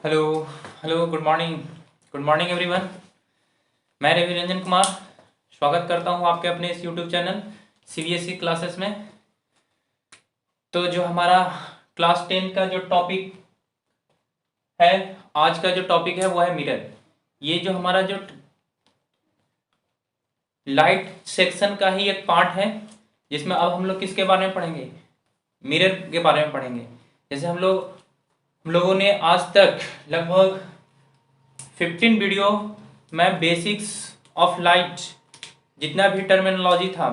Hello. Hello, good morning everyone. मैं रवि रंजन कुमार स्वागत करता हूं आपके अपने इस यूट्यूब चैनल सीबीएसई क्लासेस में। तो जो हमारा क्लास 10 का जो टॉपिक है, आज का जो टॉपिक है वो है मिरर। ये जो हमारा जो लाइट सेक्शन का ही एक पार्ट है, जिसमें अब हम लोग किसके बारे में पढ़ेंगे? मिरर के बारे में पढ़ेंगे। जैसे हम लोगों ने आज तक लगभग 15 वीडियो में बेसिक्स ऑफ लाइट, जितना भी टर्मिनोलॉजी था,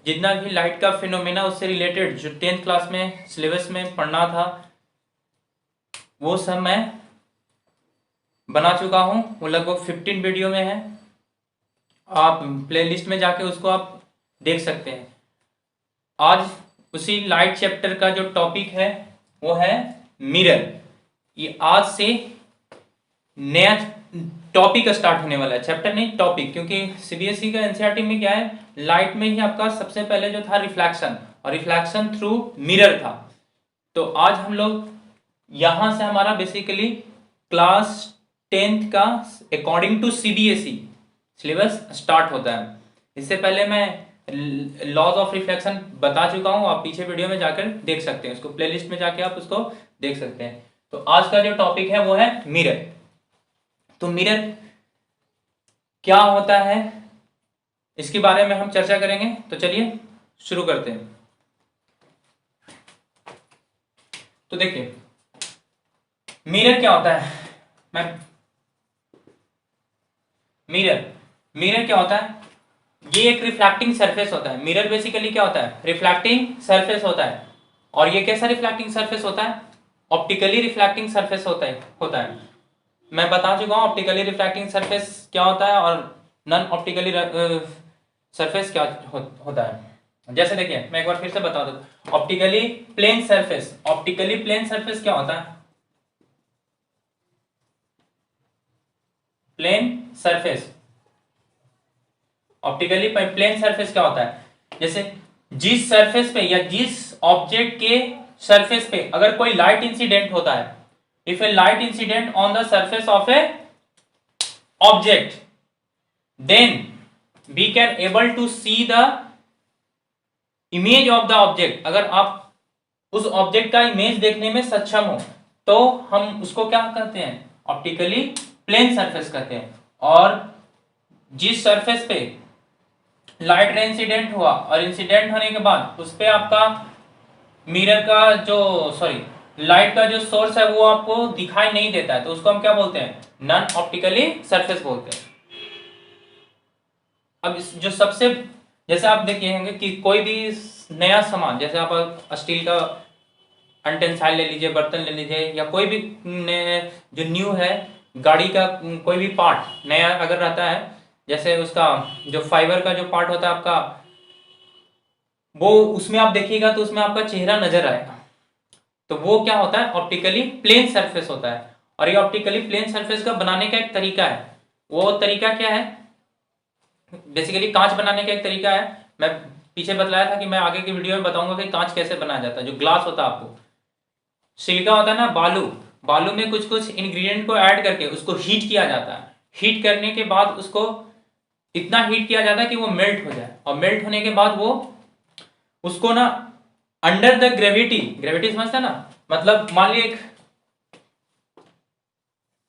जितना भी लाइट का फिनोमेना उससे रिलेटेड जो 10th क्लास में सिलेबस में पढ़ना था, वो सब मैं बना चुका हूँ। वो लगभग 15 वीडियो में है। आप प्लेलिस्ट में जाके उसको आप देख सकते हैं। आज उसी लाइट चैप्टर का जो टॉपिक है वो है मिरर। ये आज से नया टॉपिक स्टार्ट होने वाला है, चैप्टर नहीं टॉपिक, क्योंकि सीबीएसई का एनसीईआरटी में क्या है, लाइट में ही आपका सबसे पहले जो था रिफ्लेक्शन, और रिफ्लेक्शन थ्रू मिरर था। तो आज हम लोग यहां से हमारा बेसिकली क्लास 10th का according to CBSE syllabus start होता है। इससे पहले मैं लॉज ऑफ रिफ्लेक्शन बता चुका हूं, आप पीछे वीडियो में जाकर देख सकते हैं, उसको प्लेलिस्ट में जाके आप उसको देख सकते हैं। तो आज का जो टॉपिक है वो है मिरर। तो मिरर क्या होता है, इसके बारे में हम चर्चा करेंगे। तो चलिए शुरू करते हैं। तो देखिए मिरर क्या होता है। मैं मिरर क्या होता है? ये एक रिफ्लेक्टिंग सरफेस होता है। मिरर बेसिकली क्या होता है? रिफ्लेक्टिंग सरफेस होता है। और ये कैसा रिफ्लेक्टिंग सरफेस होता है? ऑप्टिकली रिफ्लेक्टिंग सरफेस होता है। मैं बता चुका हूं ऑप्टिकली रिफ्लेक्टिंग सरफेस क्या होता है और नॉन ऑप्टिकली सरफेस क्या होता है। जैसे देखिए मैं एक बार फिर से बता दूं, ऑप्टिकली प्लेन सरफेस क्या होता है? Plane surface, optically plane surface क्या होता है? जैसे जिस सरफेस पे या जिस ऑब्जेक्ट के सरफेस पे अगर कोई लाइट इंसिडेंट होता है, if a light incident on the surface of a object, then we can able to see the image of the object. अगर आप उस ऑब्जेक्ट का इमेज देखने में सक्षम हो तो हम उसको क्या कहते हैं? ऑप्टिकली प्लेन सरफेस कहते हैं। और जिस सरफेस पे लाइट रे इंसिडेंट हुआ और इंसिडेंट होने के बाद उस पे आपका मिरर का जो लाइट का जो सोर्स है वो आपको दिखाई नहीं देता है, तो उसको हम क्या बोलते हैं? नॉन ऑप्टिकली सरफेस बोलते हैं। अब जो सबसे, जैसे आप देखिए कि कोई भी नया सामान, जैसे आप स्टील का अनटेंसाइल ले लीजिए, बर्तन ले लीजिए, या कोई भी जो न्यू है गाड़ी का कोई भी पार्ट नया अगर रहता है, जैसे उसका जो फाइबर का जो पार्ट होता है आपका, वो उसमें आप देखिएगा तो उसमें आपका चेहरा नजर आएगा। तो वो क्या होता है? ऑप्टिकली प्लेन सरफेस होता है। और ये ऑप्टिकली प्लेन सरफेस का बनाने का एक तरीका है। वो तरीका क्या है? बेसिकली कांच बनाने का एक तरीका है। मैं पीछे बतलाया था कि मैं आगे की वीडियो में बताऊंगा कि कांच कैसे बनाया जाता है। जो ग्लास होता है, आपको सिलिका होता है ना, बालू में कुछ कुछ इंग्रेडिएंट को ऐड करके उसको हीट किया जाता है। हीट करने के बाद उसको इतना हीट किया जाता है कि वो मेल्ट हो जाए, और मेल्ट होने के बाद वो उसको ना अंडर द ग्रेविटी समझता ना, मतलब मान लीजिए एक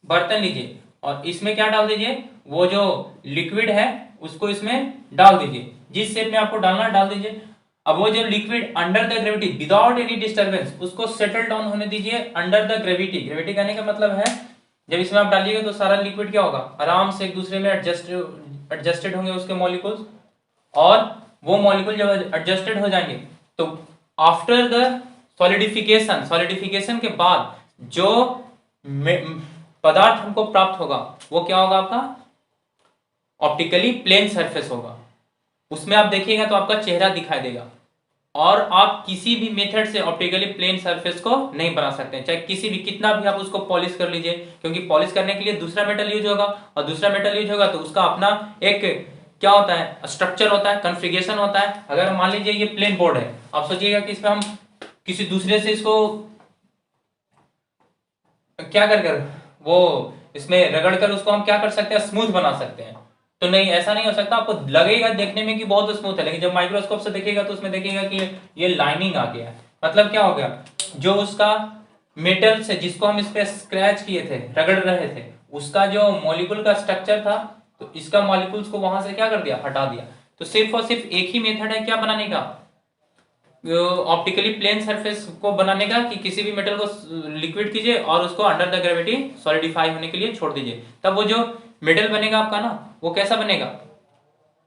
बर्तन लीजिए और इसमें क्या डाल दीजिए, वो जो लिक्विड है उसको इसमें डाल दीजिए, जिस शेप में आपको डालना डाल दीजिए। अब वो जो liquid under the gravity without any disturbance उसको सेटल डाउन होने दीजिए अंडर द ग्रेविटी कहने का मतलब है जब इसमें आप डालिएगा तो सारा लिक्विड क्या होगा? आराम से एक दूसरे में एडजस्टेड होंगे उसके मॉलिक्यूल्स, और वो मॉलिक्यूल जब एडजस्टेड हो जाएंगे तो आफ्टर द सॉलिडिफिकेशन के बाद जो पदार्थ हमको प्राप्त होगा वो क्या होगा? आपका ऑप्टिकली प्लेन सरफेस होगा। उसमें आप देखिएगा तो आपका चेहरा दिखाई देगा, और आप किसी भी मेथड से ऑप्टिकली प्लेन सरफेस को नहीं बना सकते हैं, चाहे किसी भी कितना भी आप उसको पॉलिश कर लीजिए, क्योंकि पॉलिश करने के लिए दूसरा मेटल यूज होगा, और दूसरा मेटल यूज होगा तो उसका अपना एक क्या होता है? स्ट्रक्चर होता है, कॉन्फ़िगरेशन होता है। अगर मान लीजिए ये प्लेन बोर्ड है, आप सोचिएगा कि इस पे हम किसी दूसरे से इसको क्या कर कर वो इसमें रगड़ कर उसको हम क्या कर सकते हैं, स्मूथ बना सकते हैं। तो नहीं, ऐसा नहीं हो सकता। आपको लगेगा देखने में कि बहुत स्मूथ है, लेकिन जब माइक्रोस्कोप से देखेगा तो उसमें देखेगा कि ये लाइनिंग आ गया है। मतलब क्या हो गया, जो उसका मेटल से जिसको हम इस पे स्क्रैच किए थे, रगड़ रहे थे, उसका जो मॉलिक्यूल का स्ट्रक्चर था, तो इसका मॉलिक्यूल्स को वहां से क्या कर दिया, हटा दिया। तो सिर्फ और सिर्फ एक ही मेथड है क्या बनाने का, ऑप्टिकली प्लेन सरफेस को बनाने का, कि किसी भी मेटल को लिक्विड कीजिए और उसको अंडर द ग्रेविटी सॉलिडिफाई होने के लिए छोड़ दीजिए। तब वो जो मेटल बनेगा आपका ना, वो कैसा बनेगा,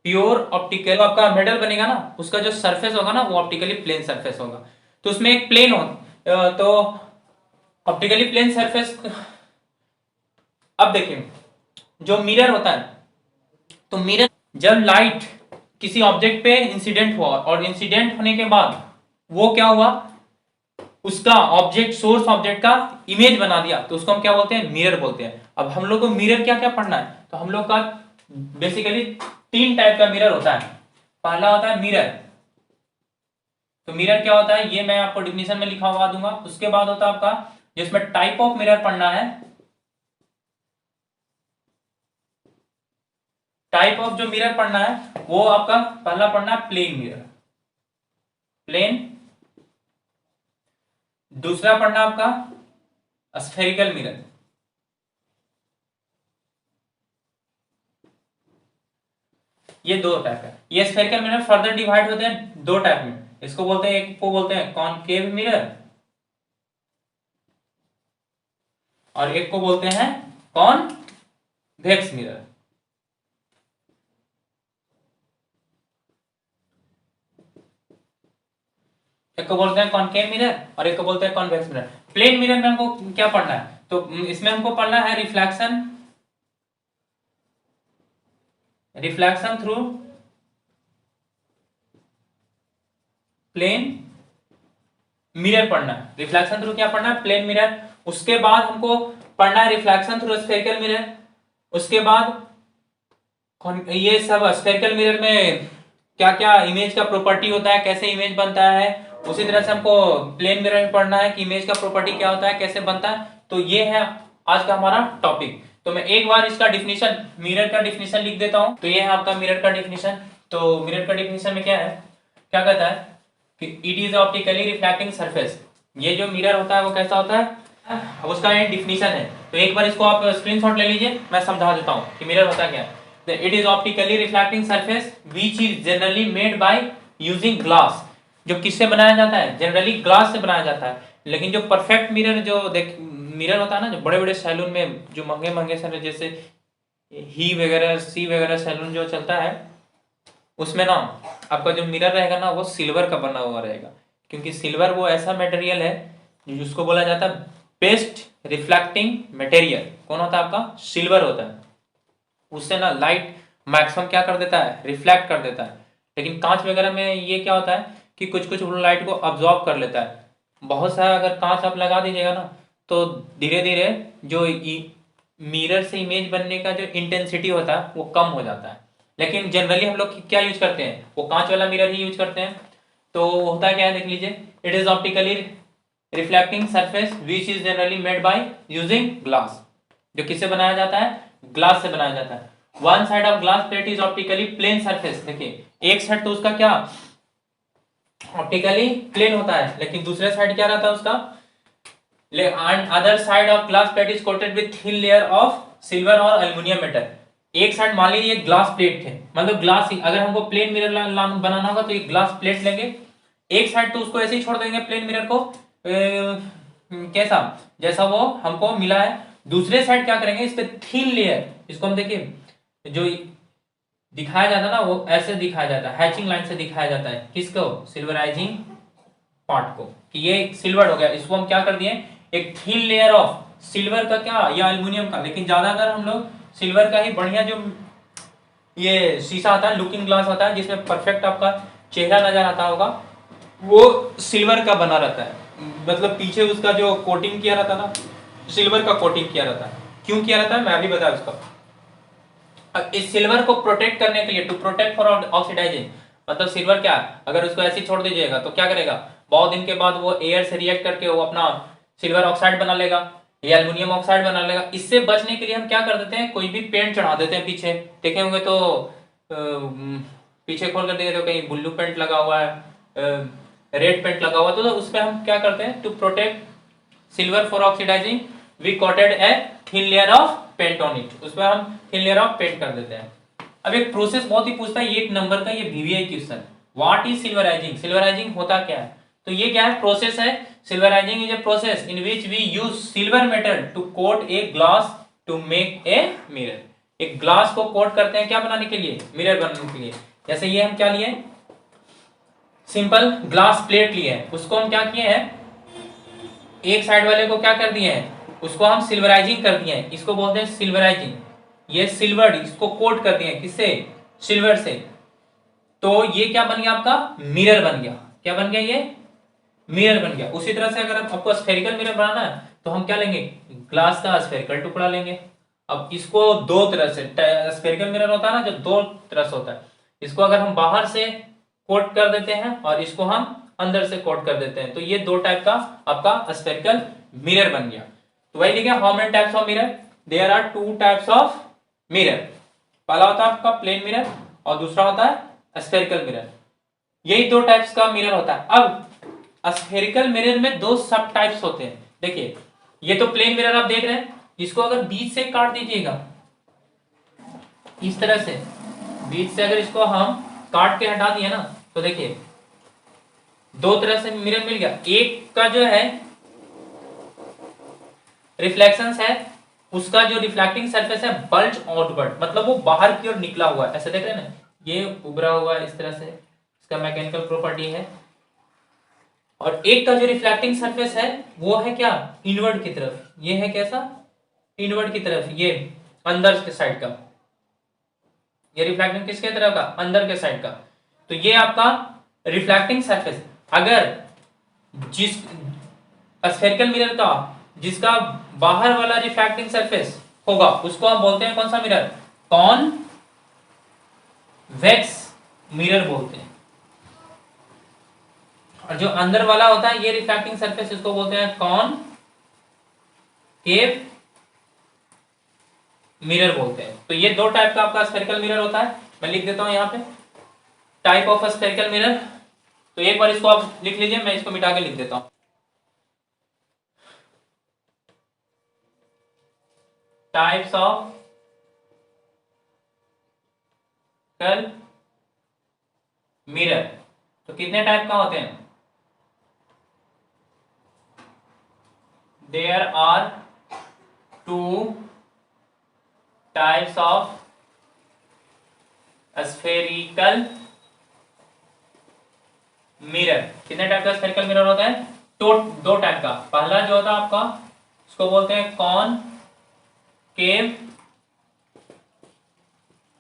प्योर ऑप्टिकल आपका मेटल बनेगा ना, उसका जो सरफेस होगा ना वो ऑप्टिकली प्लेन सरफेस होगा। तो उसमें एक प्लेन हो, तो ऑप्टिकली प्लेन सरफेस। अब देखिए जो मिरर होता है, तो मिरर जब लाइट किसी ऑब्जेक्ट पे इंसिडेंट हुआ और इंसिडेंट होने के बाद वो क्या हुआ, उसका ऑब्जेक्ट, सोर्स ऑब्जेक्ट का इमेज बना दिया, तो उसको हम क्या बोलते हैं, मिरर बोलते हैं। अब हम लोग को मिरर क्या क्या पढ़ना है, तो हम लोग का बेसिकली 3 टाइप का मिरर होता है। पहला होता है मिरर। तो मिरर क्या होता है ये मैं आपको डिफिनेशन में लिखा हुआ दूंगा। उसके बाद होता है आपका, जिसमें टाइप ऑफ मिरर पढ़ना है, टाइप ऑफ जो मिरर पढ़ना है वो आपका पहला पढ़ना है प्लेन मिरर, प्लेन। दूसरा पढ़ना आपका स्फेरिकल मिरर, ये 2 टाइप है। ये स्फेरिकल मिरर फर्दर डिवाइड होते हैं 2 टाइप में। इसको बोलते हैं, एक को बोलते हैं कॉनकेव मिरर और एक को बोलते हैं कॉन्वेक्स मिरर। एक को बोलते हैं कॉनकेव मिरर और एक को बोलते हैं कॉन्वेक्स मिरर। प्लेन मिरर में हमको क्या पढ़ना है, तो इसमें हमको पढ़ना है reflection, reflection through plane mirror पढ़ना है। रिफ्लेक्शन थ्रू क्या पढ़ना है, प्लेन मिरर। उसके बाद हमको पढ़ना है रिफ्लेक्शन थ्रू स्फेरिकल मिरर। उसके बाद ये सब स्फेरिकल मिरर में क्या क्या इमेज का प्रॉपर्टी होता है, कैसे इमेज बनता है। उसी तरह से हमको प्लेन मिरर में पढ़ना है कि इमेज का प्रॉपर्टी क्या होता है, कैसे बनता है। तो ये है आज का हमारा टॉपिक। तो मैं एक बार इसका डिफिनेशन, मिरर का डिफिनेशन लिख देता हूं। तो ये है आपका मिरर का डिफिनेशन। तो मिरर का डिफिनेशन में क्या है, क्या कहता है कि it is optically reflecting surface. ये जो मिरर होता है वो कैसा होता है, अब उसका ये डिफिनेशन है। तो एक बार इसको आप स्क्रीनशॉट ले लीजिए, मैं समझा देता हूँ कि मिरर होता क्या है। It is optically reflecting surface which is generally made by using glass. जो किससे बनाया जाता है, जनरली ग्लास से बनाया जाता है। लेकिन जो परफेक्ट मिरर, जो देख मिरर होता है ना, जो बड़े बड़े सैलून में जो महंगे महंगे सैलून, जैसे ही वगैरह, सी वगैरह सैलून जो चलता है, उसमें ना आपका जो मिरर रहेगा ना वो सिल्वर का बना हुआ रहेगा। क्योंकि सिल्वर वो ऐसा मटेरियल है जिसको बोला जाता है बेस्ट रिफ्लेक्टिंग मटेरियल। कौन होता है आपका, सिल्वर होता है। उससे ना लाइट मैक्सिमम क्या कर देता है, रिफ्लेक्ट कर देता है। लेकिन कांच वगैरह में ये क्या होता है कि कुछ कुछ लाइट को अब्जॉर्ब कर लेता है। बहुत सारा अगर कांच आप लगा दीजिएगा ना, तो धीरे धीरे जो मिरर से इमेज बनने का जो इंटेंसिटी होता है वो कम हो जाता है। लेकिन जनरली हम लोग क्या यूज करते हैं, वो कांच वाला मिरर ही यूज करते हैं। तो होता क्या है देख लीजिए, it is optically reflecting surface which is generally made by using glass. जो किससे बनाया जाता है, ग्लास से बनाया जाता है। One side of glass plate is optically plane surface. देखिए एक साइड तो उसका क्या ऑप्टिकली प्लेन होता है, लेकिन दूसरे साइड क्या रहता है उसका, other side of glass plate is coated with thin layer of silver और एल्युमिनियम मेटल। एक साइड मान लीजिए ग्लास प्लेट है, मतलब ग्लास ही, अगर हमको प्लेन मिरर बनाना होगा तो एक ग्लास प्लेट लेंगे। एक साइड तो उसको ऐसे ही छोड़ देंगे प्लेन मिरर को, कैसा जैसा वो हमको मिला है। दूसरे साइड क्या करेंगे, इस पे थिन लेयर, इसको हम देखिए जो दिखाया जाता है ना वो ऐसे दिखाया जाता है, हैचिंग लाइन से दिखाया जाता है। किसको, सिल्वराइजिंग पार्ट को, कि ये सिल्वर हो गया। इसको हम क्या कर दिए, एक थिन लेयर ऑफ सिल्वर का क्या या एल्युमिनियम का, लेकिन ज्यादातर हम लोग सिल्वर का ही बढ़िया जो ये शीशा आता है, लुकिंग ग्लास आता है जिसमें परफेक्ट आपका चेहरा नजर आता होगा, वो सिल्वर का बना रहता है। मतलब पीछे उसका जो कोटिंग किया रहता है ना, सिल्वर का कोटिंग किया रहता है। क्यों किया रहता है मैं अभी बता उसका। इस सिल्वर को प्रोटेक्ट करने के लिए, टू प्रोटेक्ट फॉर ऑक्सीडाइजिंग, मतलब सिल्वर क्या है, अगर उसको ऐसे छोड़ दीजिएगा तो क्या करेगा, बहुत दिन के बाद वो एयर से रिएक्ट करके वो अपना सिल्वर ऑक्साइड बना लेगा। ये एल्युमिनियम ऑक्साइड बना लेगा। इससे बचने के लिए हम क्या कर देते हैं, कोई भी पेंट चढ़ा देते हैं पीछे, देखे होंगे तो पीछे खोल कर देखे तो कहीं ब्लू पेंट लगा हुआ है, रेड पेंट लगा हुआ है, तो उस पर हम क्या करते हैं, to protect silver for oxidising we coated a thin layer of paint on it, उस पर हम थिन लेयर ऑफ पेंट कर देते हैं। अब एक प्रोसेस बहुत ही पूछता है, 1 नंबर का ये VVI question, what is silverising, silverising होता क्या है, तो ये क्या है, प्रोसेस है। Silverising is a process in which we use silver metal to coat a glass to make a mirror. एक ग्लास को कोट करते हैं क्या बनाने के लिए, मिरर बनाने के लिए। जैसे ये हम क्या लिए, सिंपल ग्लास प्लेट लिए हैं, उसको हम क्या किए हैं, एक साइड वाले को क्या कर दिए हैं, उसको हम सिल्वराइजिंग कर दिए हैं, इसको बोलते हैं सिल्वराइजिंग। ये सिल्वर, इसको कोट कर दिए हैं किससे, सिल्वर से, तो ये क्या बन गया आपका, मिरर बन गया। क्या बन गया, ये मिरर बन गया। उसी तरह से अगर आपको स्फेरिकल मिरर बनाना है तो हम क्या लेंगे, ग्लास का स्फेरिकल टुकड़ा लेंगे। अब इसको दो तरह से, स्फेरिकल मिरर होता है ना जो दो तरह से होता है, इसको अगर हम बाहर से कोट कर देते हैं और इसको हम अंदर से कोट कर देते हैं, तो ये दो टाइप का आपका स्फेरिकल मिरर बन गया। तो वही लिखा, how many types of mirror, there are 2 types of mirror. पहला होता है आपका प्लेन मिरर और दूसरा होता है स्फेरिकल मिरर। यही 2 टाइप्स का मिरर होता है। अब स्फेरिकल मिरर में 2 सब टाइप्स होते हैं। देखिए ये तो प्लेन मिरर आप देख रहे हैं, इसको अगर बीच से काट दीजिएगा इस तरह से, बीच से अगर इसको हम काट के हटा दिए ना, तो देखिए 2 तरह से मिरर मिल गया। एक का जो है रिफ्लेक्शंस है, उसका जो रिफ्लेक्टिंग सरफेस है बल्ज आउटवर्ड, मतलब वो बाहर की ओर निकला हुआ है, ऐसे देख रहे हैं ना, ये उभरा हुआ है इस तरह से, इसका मैकेनिकल प्रॉपर्टी है। और एक का जो रिफ्लेक्टिंग सरफेस है वो है क्या, इनवर्ड की तरफ, ये है कैसा, इनवर्ड की तरफ, ये अंदर के साइड का, ये रिफ्लेक्टिंग किसके तरफ का, अंदर के साइड का। तो ये आपका रिफ्लेक्टिंग सरफेस। अगर जिस स्फेरिकल मिरर का जिसका बाहर वाला रिफ्लेक्टिंग सरफेस होगा उसको हम बोलते हैं कौन सा मिरर, कॉन्वेक्स मिरर बोलते हैं। और जो अंदर वाला होता है ये रिफ्लेक्टिंग सरफेस, इसको बोलते हैं कॉनकेव मिरर बोलते हैं। तो ये 2 टाइप का आपका स्फेरिकल मिरर होता है। मैं लिख देता हूं यहां पे टाइप ऑफ स्फेरिकल मिरर, तो एक बार इसको आप लिख लीजिए, मैं इसको मिटा के लिख देता हूं। टाइप्स ऑफ मिरर, तो कितने टाइप का होते हैं, there are 2 types of spherical mirror. कितने टाइप का स्फेरिकल मिरर होता है, तो 2 टाइप का। पहला जो होता है आपका उसको बोलते हैं कॉनकेव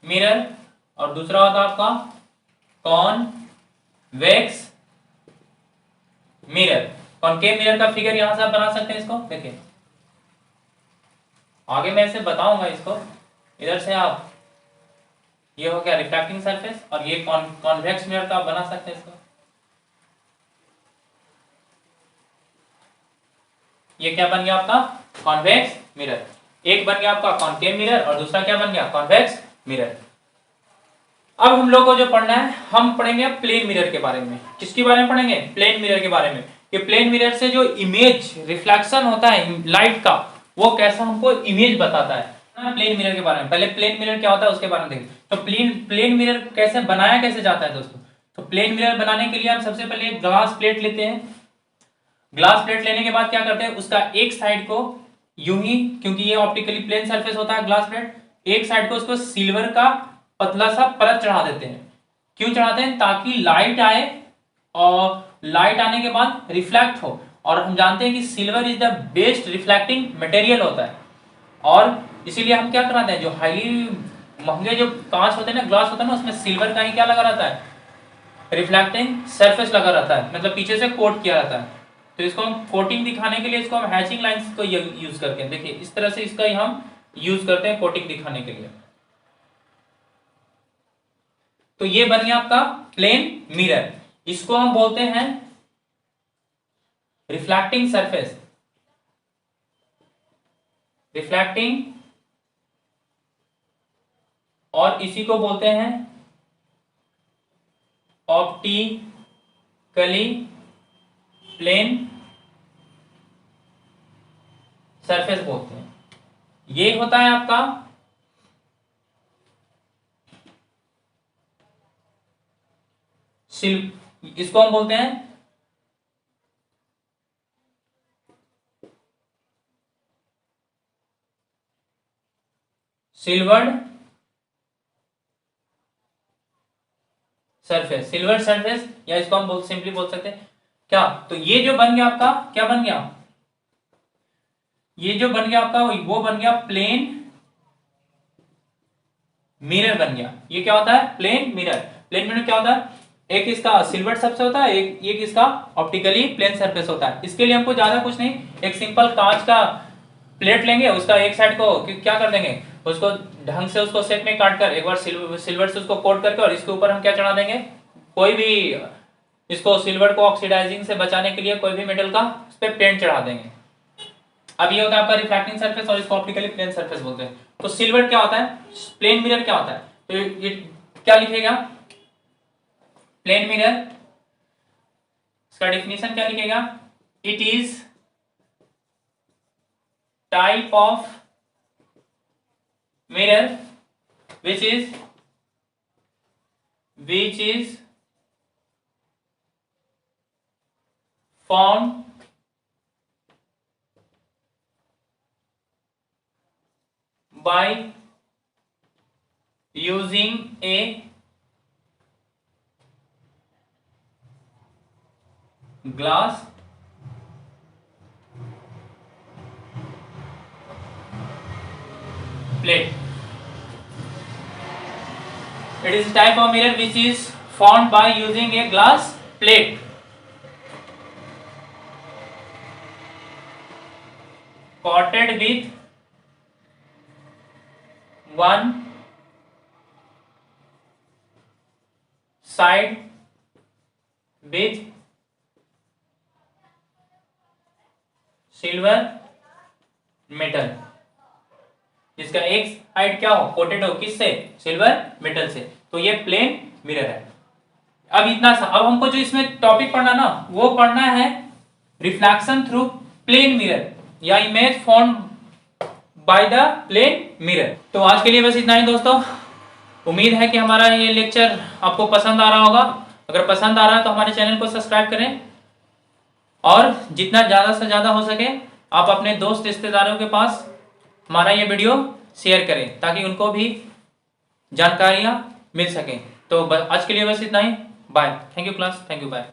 मिरर और दूसरा होता है आपका कॉन्वेक्स मिरर। कॉनकेव मिरर का फिगर यहां से आप बना सकते हैं, इसको देखिए, आगे मैं इसे बताऊंगा इसको। इधर से आप, ये हो गया रिफ्लेक्टिंग सरफेस और ये कॉन्वेक्स मिरर का आप बना सकते हैं इसको। ये क्या बन गया आपका, कॉन्वेक्स मिरर। एक बन गया आपका कॉनकेव मिरर और दूसरा क्या बन गया, कॉन्वेक्स मिरर। अब हम लोग को जो पढ़ना है, हम पढ़ेंगे प्लेन मिरर के बारे में। किसके बारे में पढ़ेंगे, प्लेन मिरर के बारे में। कि प्लेन मिरर से जो इमेज रिफ्लेक्शन होता है लाइट का, वो कैसा हमको इमेज बताता है। प्लेन मिरर के बारे में, पहले प्लेन मिरर क्या होता है उसके बारे में देखें। तो प्लेन मिरर कैसे बनाया कैसे जाता है दोस्तों। तो प्लेन मिरर बनाने के लिए हम सबसे पहले एक ग्लास प्लेट लेते हैं। ग्लास प्लेट लेने के बाद क्या करते हैं, उसका एक साइड को यूं ही, क्योंकि ये ऑप्टिकली प्लेन सरफेस होता है ग्लास प्लेट, एक साइड को उसको सिल्वर का पतला सा परत चढ़ा देते हैं। क्यों चढ़ाते हैं, ताकि लाइट आए और लाइट आने के बाद रिफ्लेक्ट हो। और हम जानते हैं कि silver is the best reflecting material होता है, और इसीलिए हम क्या कराते हैं, जो हाईली महंगे जो कांच होते हैं ना, ग्लास होता है ना, उसमें सिल्वर का ही क्या लगा रहता है, रिफ्लेक्टिंग सरफेस लगा रहता है, मतलब पीछे से कोट किया रहता है। तो इसको हम कोटिंग दिखाने के लिए इसको हम हैचिंग लाइंस को यूज करते हैं। देखिए इस तरह से इसका ही हम यूज करते हैं कोटिंग दिखाने के लिए। तो ये बन गया आपका प्लेन मिरर। इसको हम बोलते हैं रिफ्लेक्टिंग सरफेस। रिफ्लेक्टिंग, और इसी को बोलते हैं ऑप्टिकली प्लेन सरफेस बोलते हैं। ये होता है आपका इसको हम बोलते हैं सिल्वर्ड सरफेस, सिल्वर सरफेस, या इसको हम सिंपली बोल सकते हैं क्या। तो ये जो बन गया आपका, क्या बन गया, ये जो बन गया आपका वो बन गया प्लेन मिरर बन गया। ये क्या होता है, प्लेन मिरर। प्लेन मिरर क्या होता है, एक इसका सिल्वर सरफेस होता है, एक इसका ऑप्टिकली प्लेन सरफेस होता है। इसके लिए हमको ज्यादा कुछ नहीं, एक सिंपल कांच का प्लेट लेंगे, उसका एक साइड को क्या कर देंगे, उसको ढंग से उसको शेप में काट कर एक बार सिल्वर से उसको कोट करके, और इसके ऊपर हम क्या चढ़ा देंगे, कोई भी इसको सिल्वर को ऑक्सीडाइजिंग से बचाने के लिए कोई भी मेटल का उस पर पेंट चढ़ा देंगे। अब ये होता है आपका रिफ्रैक्टिंग सरफेस, और इसको ऑप्टिकली प्लेन सरफेस बोलते हैं। तो सिल्वर क्या होता है, प्लेन मिरर क्या होता है, तो ये क्या लिखेगा, प्लेन मिरर, इसका डेफिनेशन क्या लिखेगा, it is type of mirror which is formed by using a glass plate. It is a type of mirror which is formed by using a glass plate. Coated with one side with silver metal, जिसका एक side क्या हो, coated हो, किससे, silver metal से। तो ये plane mirror है। अब इतना सा, अब हमको जो इसमें टॉपिक पढ़ना ना, वो पढ़ना है रिफ्लेक्शन थ्रू प्लेन मिरर या image form by the plane mirror. तो आज के लिए बस इतना ही दोस्तों। उम्मीद है कि हमारा ये लेक्चर आपको पसंद आ रहा होगा। अगर पसंद आ रहा है तो हमारे चैनल को सब्सक्राइब करें, और जितना ज़्यादा से ज़्यादा हो सके आप अपने दोस्त रिश्तेदारों के पास हमारा ये वीडियो शेयर करें, ताकि उनको भी जानकारियाँ मिल सकें। तो आज के लिए बस इतना ही। Bye. Thank you class, thank you, bye.